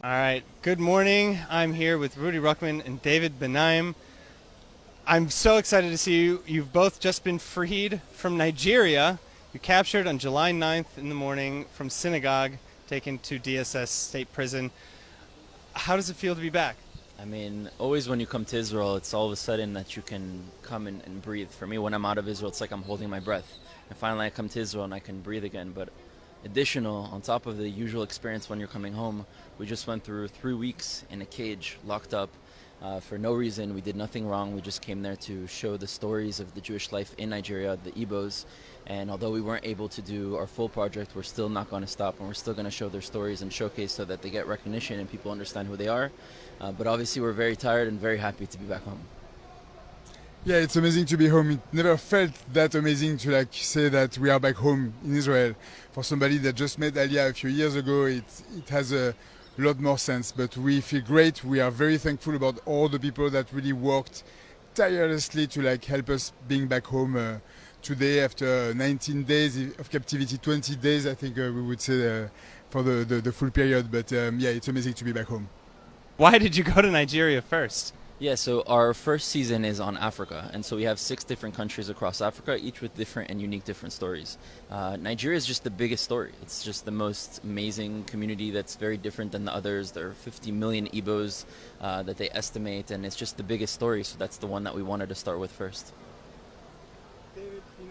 All right. Good morning. I'm here with Rudy Ruckman and David Benaim. I'm so excited to see you. You've both just been freed from Nigeria. You captured on July 9th in the morning from synagogue, taken to DSS state prison. How does it feel to be back? I mean, always when you come to Israel, it's all of a sudden that you can come and breathe. For me, when I'm out of Israel, it's like I'm holding my breath. And finally, I come to Israel and I can breathe again. But additional, on top of the usual experience when you're coming home, we just went through 3 weeks in a cage, locked up, for no reason. We did nothing wrong. We just came there to show the stories of the Jewish life in Nigeria, the Igbos. And although we weren't able to do our full project, we're still not going to stop, and we're still going to show their stories and showcase so that they get recognition and people understand who they are. But obviously, we're very tired and very happy to be back home. Yeah, it's amazing to be home. It never felt that amazing to say that we are back home in Israel. For somebody that just met Aliyah a few years ago, it has a lot more sense. But we feel great. We are very thankful about all the people that really worked tirelessly to help us being back home today after 19 days of captivity, 20 days I think we would say for the full period. But yeah, it's amazing to be back home. Why did you go to Nigeria first? Yeah, so our first season is on Africa, and so we have 6 different countries across Africa, each with different and unique different stories. Nigeria is just the biggest story. It's just the most amazing community that's very different than the others. There are 50 million Igbos that they estimate, and it's just the biggest story, so that's the one that we wanted to start with first. David, can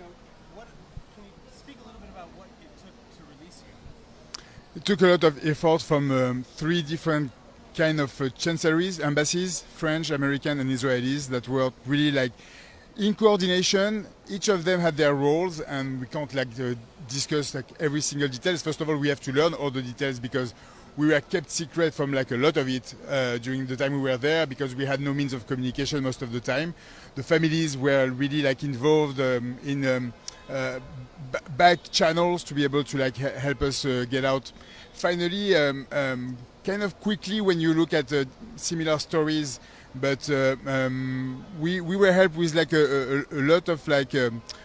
you speak a little bit about what it took to release you? It took a lot of effort from 3 different kind of chancelleries, embassies, French, American, and Israelis that worked really in coordination. Each of them had their roles, and we can't discuss every single details. First of all, we have to learn all the details because we were kept secret from a lot of it during the time we were there because we had no means of communication most of the time. The families were really involved in back channels to be able to help us get out. Finally, kind of quickly when you look at similar stories, but we were helped with a lot of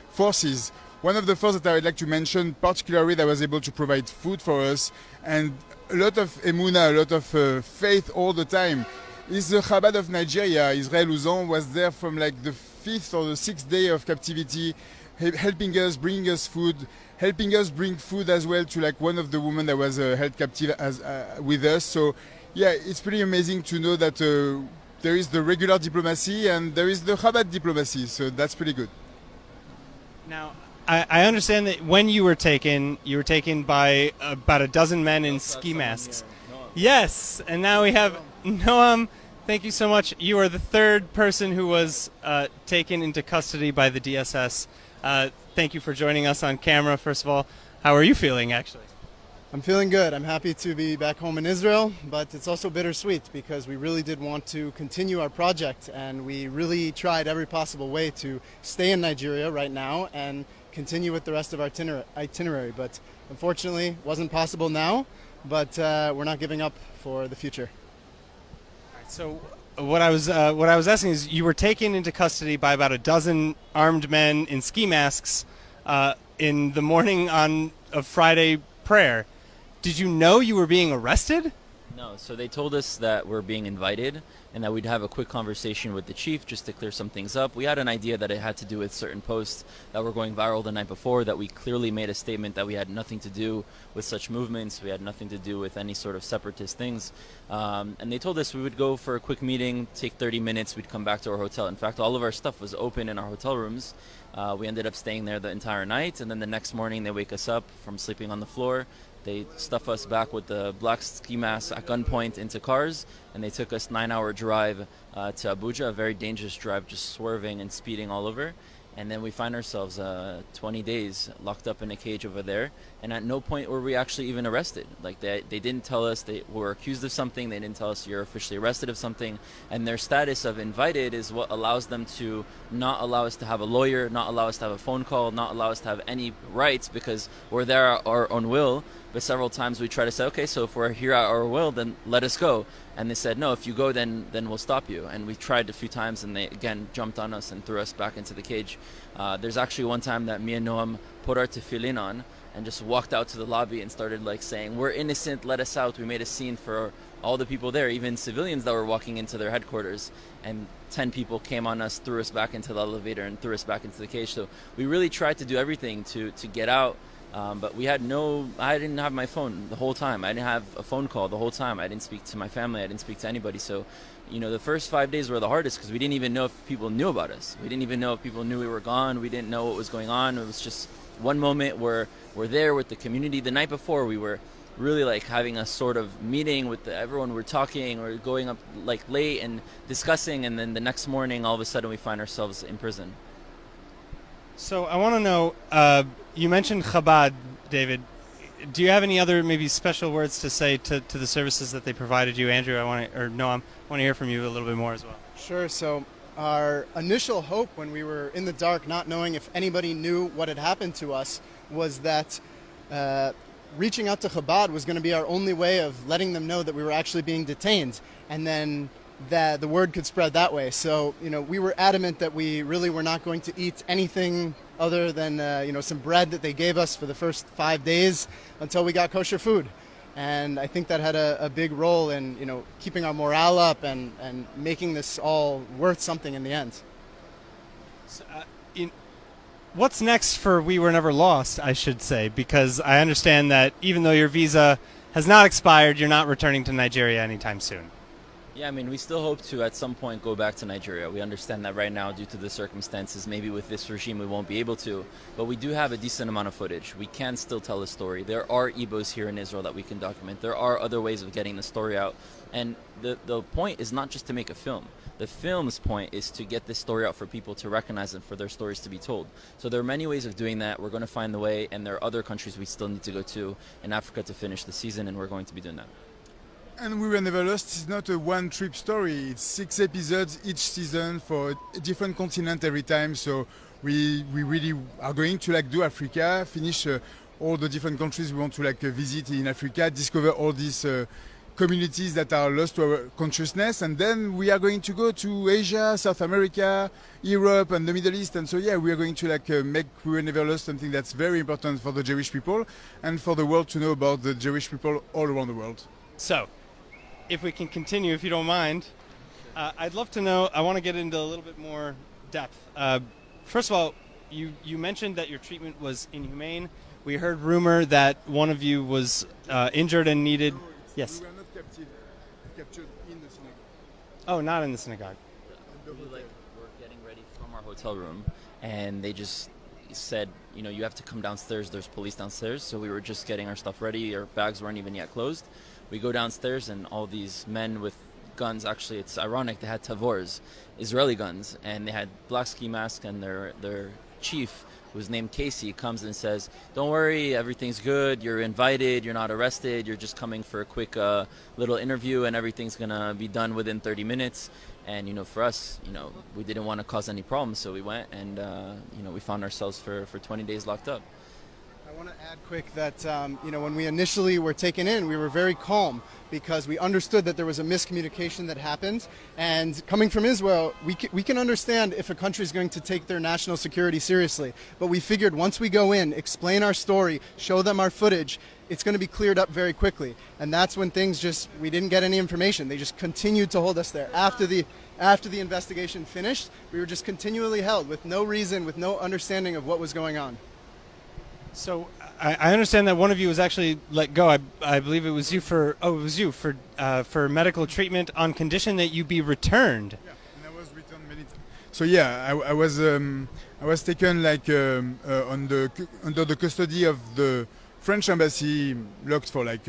forces. One of the forces that I would like to mention particularly that was able to provide food for us and a lot of emuna, a lot of faith all the time is the Chabad of Nigeria. Israel Uzan was there from the 5th or the 6th day of captivity, helping us, bringing us food, helping us bring food as well to one of the women that was held captive with us. So yeah, it's pretty amazing to know that there is the regular diplomacy and there is the Chabad diplomacy. So that's pretty good. Now, I understand that when you were taken by about a dozen men in ski masks. Yes, and now we have Noam. Thank you so much. You are the third person who was taken into custody by the DSS. Thank you for joining us on camera, first of all. How are you feeling, actually? I'm feeling good. I'm happy to be back home in Israel, but it's also bittersweet because we really did want to continue our project and we really tried every possible way to stay in Nigeria right now and continue with the rest of our itinerary. But unfortunately, it wasn't possible now, but we're not giving up for the future. All right, so what I was asking is, you were taken into custody by about a dozen armed men in ski masks in the morning of Friday prayer. Did you know you were being arrested? No, so they told us that we're being invited and that we'd have a quick conversation with the chief just to clear some things up. We had an idea that it had to do with certain posts that were going viral the night before, that we clearly made a statement that we had nothing to do with such movements, we had nothing to do with any sort of separatist things. And they told us we would go for a quick meeting, take 30 minutes, we'd come back to our hotel. In fact, all of our stuff was open in our hotel rooms. We ended up staying there the entire night, and then the next morning they wake us up from sleeping on the floor. They stuff us back with the black ski masks at gunpoint into cars, and they took us 9-hour drive to Abuja, a very dangerous drive, just swerving and speeding all over. And then we find ourselves 20 days locked up in a cage over there, and at no point were we actually even arrested. They didn't tell us they were accused of something, they didn't tell us you're officially arrested of something, and their status of invited is what allows them to not allow us to have a lawyer, not allow us to have a phone call, not allow us to have any rights because we're there at our own will. But several times we try to say, okay, so if we're here at our will, then let us go. And they said, no, if you go, then we'll stop you. And we tried a few times, and they, again, jumped on us and threw us back into the cage. There's actually one time that me and Noam put our tefillin on and just walked out to the lobby and started saying, we're innocent, let us out. We made a scene for all the people there, even civilians that were walking into their headquarters, and 10 people came on us, threw us back into the elevator, and threw us back into the cage. So we really tried to do everything to get out. But I didn't have my phone the whole time. I didn't have a phone call the whole time. I didn't speak to my family. I didn't speak to anybody. So, the first 5 days were the hardest because we didn't even know if people knew about us. We didn't even know if people knew we were gone. We didn't know what was going on. It was just one moment where we're there with the community. The night before, we were really like having a sort of meeting with everyone. We're talking or going up like late and discussing. And then the next morning, all of a sudden, we find ourselves in prison. So I want to know, you mentioned Chabad, David. Do you have any other maybe special words to say to the services that they provided you? Andrew, Noam, I want to hear from you a little bit more as well. Sure. So our initial hope when we were in the dark, not knowing if anybody knew what had happened to us, was that reaching out to Chabad was going to be our only way of letting them know that we were actually being detained, and then that the word could spread that way. So, we were adamant that we really were not going to eat anything other than, some bread that they gave us for the first 5 days until we got kosher food. And I think that had a big role in, keeping our morale up and making this all worth something in the end. So, what's next for We Were Never Lost, I should say, because I understand that even though your visa has not expired, you're not returning to Nigeria anytime soon. Yeah, we still hope to at some point go back to Nigeria. We understand that right now, due to the circumstances, maybe with this regime we won't be able to. But we do have a decent amount of footage. We can still tell a story. There are Igbos here in Israel that we can document. There are other ways of getting the story out. And the point is not just to make a film. The film's point is to get this story out for people to recognize and for their stories to be told. So there are many ways of doing that. We're going to find the way, and there are other countries we still need to go to in Africa to finish the season, and we're going to be doing that. And We Were Never Lost is not a one-trip story. It's 6 episodes each season for a different continent every time. So we really are going to do Africa, finish all the different countries we want to visit in Africa, discover all these communities that are lost to our consciousness, and then we are going to go to Asia, South America, Europe, and the Middle East. And so we are going to make We Were Never Lost something that's very important for the Jewish people and for the world to know about the Jewish people all around the world. So, if we can continue, if you don't mind, I'd love to know, I want to get into a little bit more depth. First of all, you mentioned that your treatment was inhumane. We heard rumor that one of you was injured and needed... Yes. We were not captured in the synagogue. Oh, not in the synagogue. We're getting ready from our hotel room, and they just said, you have to come downstairs. There's police downstairs. So we were just getting our stuff ready. Our bags weren't even yet closed. We go downstairs, and all these men with guns, actually, it's ironic, they had Tavors, Israeli guns, and they had black ski masks, and their chief, who was named Casey, comes and says, don't worry, everything's good, you're invited, you're not arrested, you're just coming for a quick little interview, and everything's going to be done within 30 minutes. And, for us, we didn't want to cause any problems, so we went, and, we found ourselves for 20 days locked up. I want to add quick that, when we initially were taken in, we were very calm because we understood that there was a miscommunication that happened. And coming from Israel, we can understand if a country is going to take their national security seriously. But we figured once we go in, explain our story, show them our footage, it's going to be cleared up very quickly. And that's when we didn't get any information. They just continued to hold us there. After the investigation finished, we were just continually held with no reason, with no understanding of what was going on. So I understand that one of you was actually let go. I believe it was you for medical treatment on condition that you be returned. Yeah, and I was returned many times. So I was taken under the custody of the French embassy, locked for a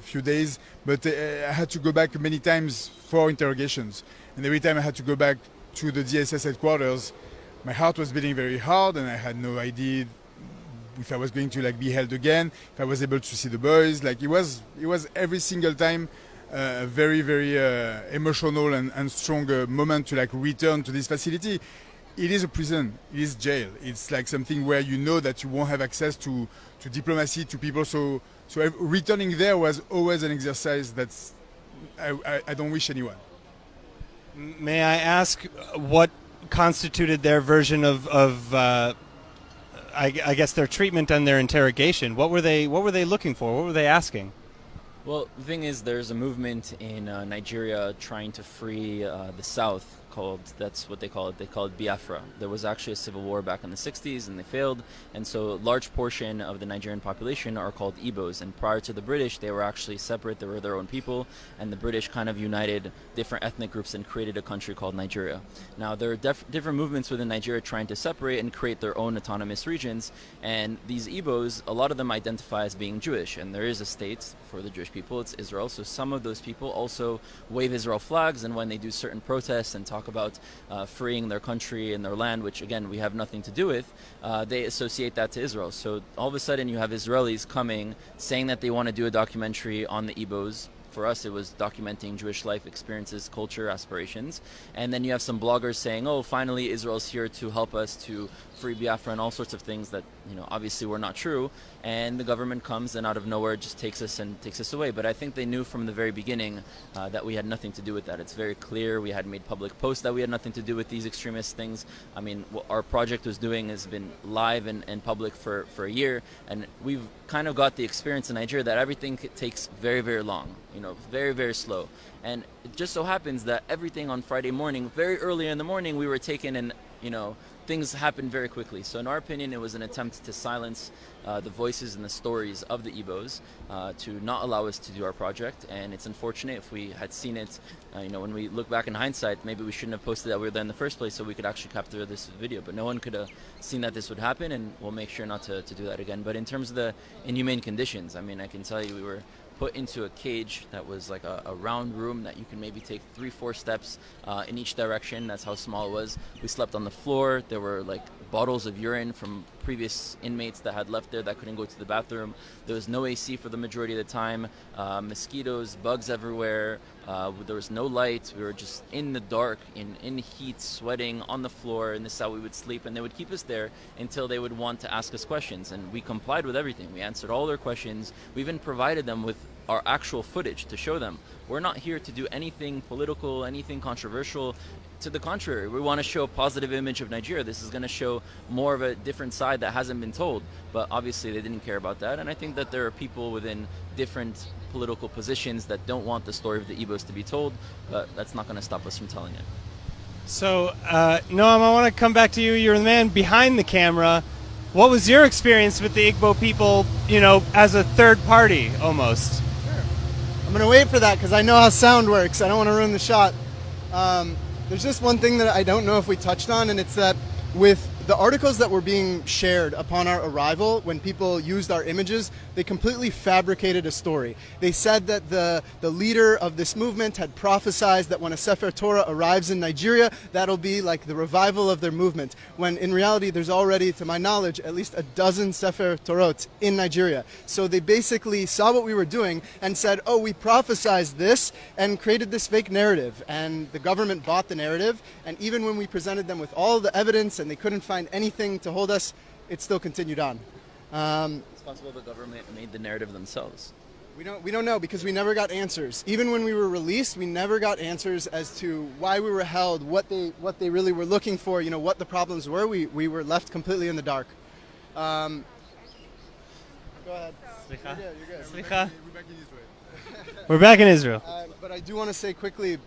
few days, but I had to go back many times for interrogations. And every time I had to go back to the DSS headquarters, my heart was beating very hard, and I had no idea if I was going to be held again, if I was able to see the boys. It was every single time a very, very emotional and strong moment to return to this facility. It is a prison, it is jail. It's something where you know that you won't have access to diplomacy, to people. So returning there was always an exercise that's I don't wish anyone. May I ask what constituted their version of I guess their treatment and their interrogation? What were they looking for? What were they asking? Well, the thing is, there's a movement in Nigeria trying to free the South. That's what they call it. They call it Biafra. There was actually a civil war back in the 60s, and they failed. And so, a large portion of the Nigerian population are called Igbos. And prior to the British, they were actually separate. They were their own people, and the British kind of united different ethnic groups and created a country called Nigeria. Now, there are different movements within Nigeria trying to separate and create their own autonomous regions. And these Igbos, a lot of them identify as being Jewish, and there is a state for the Jewish people. It's Israel. So some of those people also wave Israel flags, and when they do certain protests and talk about freeing their country and their land, which again we have nothing to do with, they associate that to Israel. So all of a sudden you have Israelis coming saying that they want to do a documentary on the Igbos. For us, it was documenting Jewish life experiences, culture, aspirations. And then you have some bloggers saying, oh, finally Israel's here to help us to free Biafra and all sorts of things that, obviously were not true. And the government comes and out of nowhere just takes us away. But I think they knew from the very beginning that we had nothing to do with that. It's very clear. We had made public posts that we had nothing to do with these extremist things. I mean, what our project was doing has been live and public for a year. And we've kind of got the experience in Nigeria that everything takes very, very long. Very, very slow. And it just so happens that everything on Friday morning, very early in the morning, we were taken and, things happened very quickly. So in our opinion, it was an attempt to silence the voices and the stories of the Igbos to not allow us to do our project. And it's unfortunate. If we had seen it, when we look back in hindsight, maybe we shouldn't have posted that we were there in the first place so we could actually capture this video. But no one could have seen that this would happen, and we'll make sure not to do that again. But in terms of the inhumane conditions, I mean, I can tell you we were put into a cage that was like a round room that you can maybe take 3-4 steps in each direction. That's how small it was. We slept on the floor. There were like bottles of urine from previous inmates that had left there that couldn't go to the bathroom. There was no AC for the majority of the time. Mosquitoes, bugs everywhere. There was no light. We were just in the dark, in heat, sweating on the floor, and this is how we would sleep. And they would keep us there until they would want to ask us questions. And we complied with everything. We answered all their questions. We even provided them with our actual footage to show them we're not here to do anything political, anything controversial. To the contrary, we want to show a positive image of Nigeria. This is going to show more of a different side that hasn't been told. But obviously they didn't care about that. And I think that there are people within different political positions that don't want the story of the Igbos to be told, but that's not going to stop us from telling it. So, Noam, I want to come back to you. You're the man behind the camera. What was your experience with the Igbo people, as a third party almost? Sure. I'm going to wait for that because I know how sound works. I don't want to ruin the shot. There's just one thing that I don't know if we touched on, and it's that with the articles that were being shared upon our arrival, when people used our images, they completely fabricated a story. They said that the leader of this movement had prophesied that when a Sefer Torah arrives in Nigeria, that'll be like the revival of their movement, when in reality there's already, to my knowledge, at least a dozen Sefer Torot in Nigeria. So they basically saw what we were doing and said, oh, we prophesied this, and created this fake narrative. And the government bought the narrative, and even when we presented them with all the evidence and they couldn't find anything to hold us, it still continued on. It's possible the government made the narrative themselves. We don't know because we never got answers. Even when we were released, we never got answers as to why we were held, what they really were looking for, what the problems were. We were left completely in the dark. Go ahead. Slicha. You're good. Slicha. We're back in Israel. We're back in Israel. But I do want to say quickly,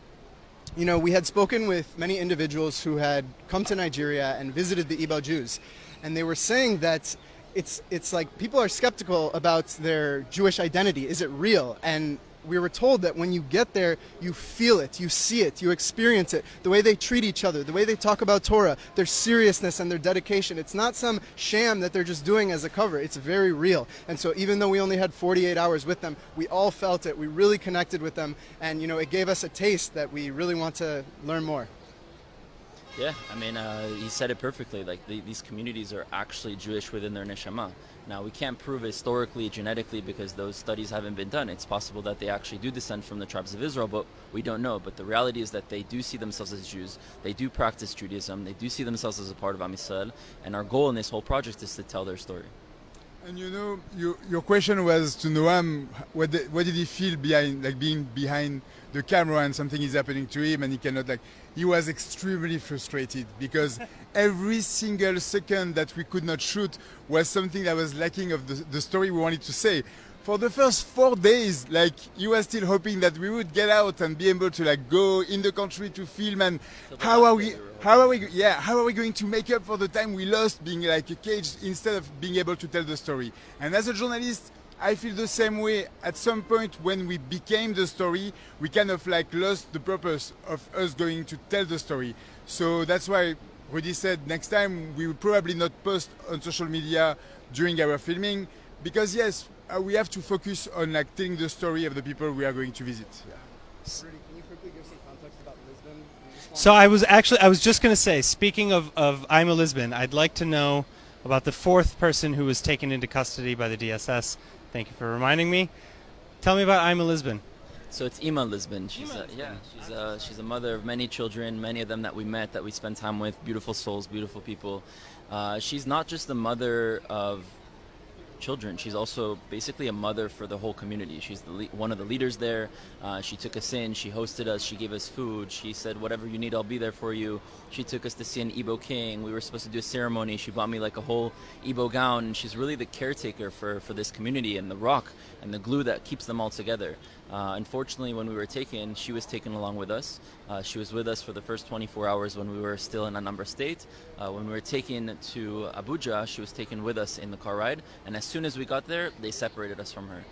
we had spoken with many individuals who had come to Nigeria and visited the Igbo Jews, and they were saying that it's like people are skeptical about their Jewish identity. Is it real? And we were told that when you get there, you feel it, you see it, you experience it. The way they treat each other, the way they talk about Torah, their seriousness and their dedication. It's not some sham that they're just doing as a cover. It's very real. And so even though we only had 48 hours with them, we all felt it. We really connected with them. And, it gave us a taste that we really want to learn more. Yeah, I mean, he said it perfectly. Like, these communities are actually Jewish within their neshama. Now, we can't prove historically, genetically, because those studies haven't been done. It's possible that they actually do descend from the tribes of Israel, but we don't know. But the reality is that they do see themselves as Jews. They do practice Judaism. They do see themselves as a part of Am Yisrael. And our goal in this whole project is to tell their story. And your question was to Noam, what did he feel being behind the camera and something is happening to him and he cannot he was extremely frustrated because every single second that we could not shoot was something that was lacking of the story we wanted to say. for the first 4 days, like he was still hoping that we would get out and be able to like go in the country to film. And how are we going to make up for the time we lost being like a cage instead of being able to tell the story? And as a journalist, I feel the same way. At some point when we became the story, we kind of like lost the purpose of us going to tell the story. So that's why Rudy said next time we will probably not post on social media during our filming, because yes, we have to focus on like telling the story of the people we are going to visit. Rudy, can you quickly give some context about Lisbon? So I was just going to say, speaking of I'm a Lisbon, I'd like to know about the fourth person who was taken into custody by the DSS. Thank you for reminding me. Tell me about I'm a Lisbon. So it's Ima Lisbon. She's a mother of many children, many of them that we met, that we spent time with. Beautiful souls, beautiful people. She's not just the mother of children. She's also basically a mother for the whole community. She's one of the leaders there. She took us in. She hosted us. She gave us food. She said, whatever you need, I'll be there for you. She took us to see an Igbo king. We were supposed to do a ceremony. She bought me like a whole Igbo gown. And she's really the caretaker for this community and the rock and the glue that keeps them all together. Unfortunately, when we were taken, she was taken along with us. She was with us for the first 24 hours when we were still in Anambra State. When we were taken to Abuja, she was taken with us in the car ride. And as soon as we got there, they separated us from her.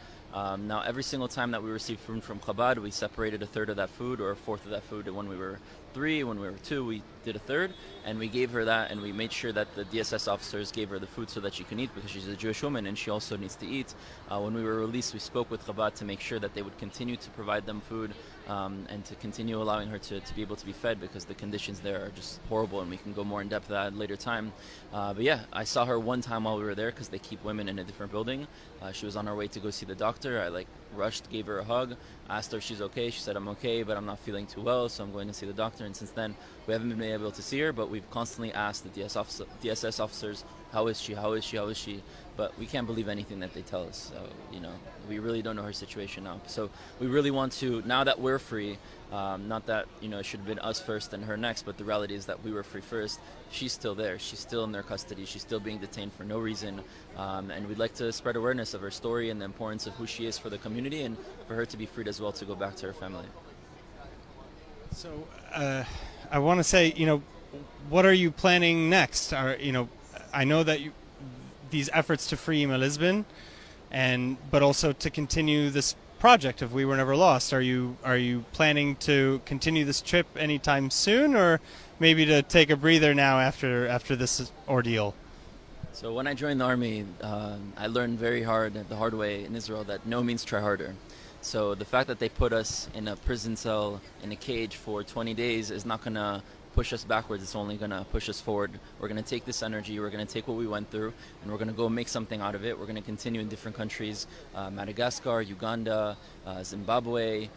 Now, every single time that we received food from Chabad, we separated a third of that food or a fourth of that food. And when we were 3, when we were 2, we did a third, and we gave her that, and we made sure that the DSS officers gave her the food so that she can eat, because she's a Jewish woman and she also needs to eat. When we were released, we spoke with Chabad to make sure that they would continue to provide them food and to continue allowing her to be able to be fed, because the conditions there are just horrible, and we can go more in depth at that later time. But yeah, I saw her one time while we were there, because they keep women in a different building. She was on her way to go see the doctor. I rushed, gave her a hug, asked her if she's okay. She said, I'm okay, but I'm not feeling too well, so I'm going to see the doctor. And since then, we haven't been able to see her, but we've constantly asked the DSS officers, how is she, how is she, how is she? But we can't believe anything that they tell us. So, we really don't know her situation now. So we really want to, now that we're free, not that, it should have been us first and her next, but the reality is that we were free first. She's still there. She's still in their custody. She's still being detained for no reason. And we'd like to spread awareness of her story and the importance of who she is for the community, and for her to be freed as well, to go back to her family. So I want to say, what are you planning next? I know that these efforts to free Ima Lisbon, but also to continue this project of We Were Never Lost. Are you planning to continue this trip anytime soon, or maybe to take a breather now after this ordeal? So when I joined the army, I learned the hard way in Israel, that no means try harder. So the fact that they put us in a prison cell, in a cage for 20 days is not going to push us backwards. It's only going to push us forward. We're going to take this energy, we're going to take what we went through, and we're going to go make something out of it. We're going to continue in different countries, Madagascar, Uganda, Zimbabwe,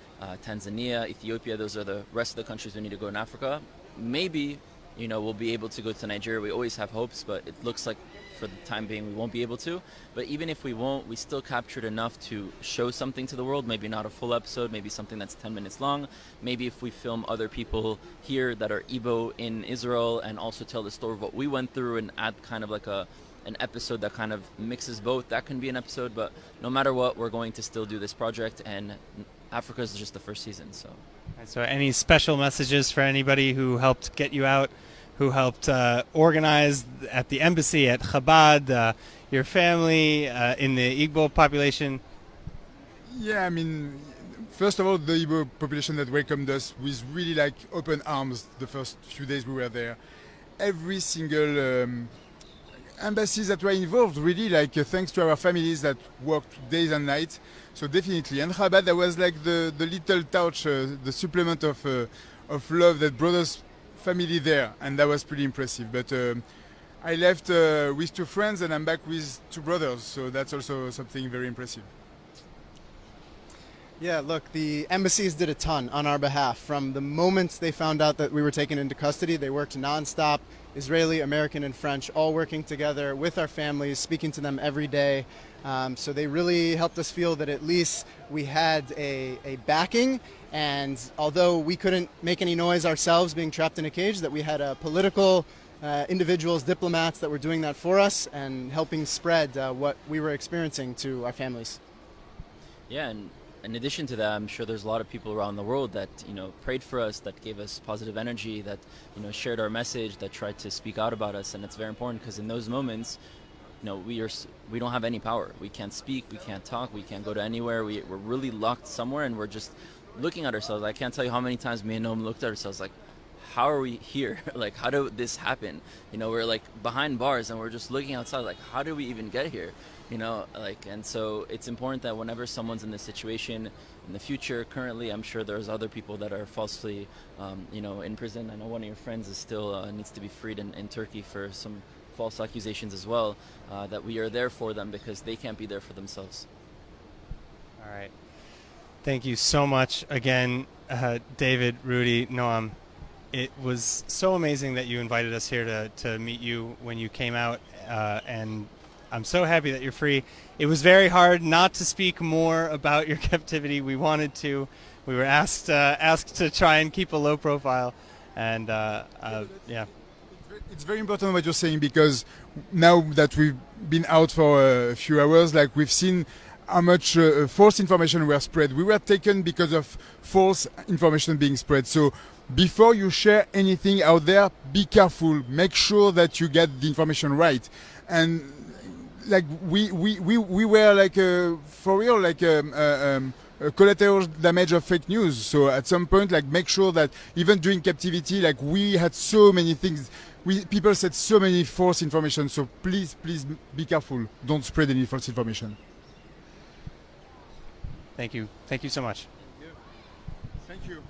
Tanzania, Ethiopia. Those are the rest of the countries we need to go in Africa. Maybe, we'll be able to go to Nigeria. We always have hopes, but it looks like for the time being we won't be able to. But even if we won't, we still captured enough to show something to the world. Maybe not a full episode, maybe something that's 10 minutes long. Maybe if we film other people here that are Igbo in Israel, and also tell the story of what we went through, and add kind of like an episode that kind of mixes both, that can be an episode. But no matter what, we're going to still do this project, and Africa is just the first season. So any special messages for anybody who helped get you out, who helped organize at the embassy, at Chabad, your family, in the Igbo population? Yeah, first of all, the Igbo population that welcomed us with really open arms the first few days we were there. Every single embassies that were involved, really, thanks to our families that worked days and nights. So definitely. And Chabad, that was the little touch, the supplement of love that brought us family there, and that was pretty impressive. But I left with 2 friends, and I'm back with 2 brothers, so that's also something very impressive. Yeah, look, the embassies did a ton on our behalf. From the moment they found out that we were taken into custody, they worked nonstop, Israeli, American, and French, all working together with our families, speaking to them every day. So they really helped us feel that at least we had a backing, and although we couldn't make any noise ourselves being trapped in a cage, that we had political individuals, diplomats that were doing that for us and helping spread what we were experiencing to our families. Yeah, and in addition to that, I'm sure there's a lot of people around the world that prayed for us, that gave us positive energy, that shared our message, that tried to speak out about us, and it's very important because in those moments, we don't have any power. We can't speak, we can't talk, we can't go to anywhere. We're really locked somewhere, and we're just looking at ourselves. I can't tell you how many times me and Noam looked at ourselves like, how are we here? Like, how did this happen? We're like behind bars and we're just looking outside like, how did we even get here? And so it's important that whenever someone's in this situation in the future, currently, I'm sure there's other people that are falsely, in prison. I know one of your friends is still needs to be freed in Turkey for some false accusations as well, that we are there for them because they can't be there for themselves. All right. Thank you so much again, David, Rudy, Noam. It was so amazing that you invited us here to meet you when you came out, and I'm so happy that you're free. It was very hard not to speak more about your captivity. We wanted to. We were asked to try and keep a low profile, and yeah. It's very important what you're saying, because now that we've been out for a few hours, like we've seen how much false information were spread. We were taken because of false information being spread. So before you share anything out there, be careful. Make sure that you get the information right. And like we were like for real like collateral damage of fake news. So at some point, like, make sure that even during captivity, like, we had so many things. People said so many false information. So please be careful. Don't spread any false information. Thank you so much. Thank you.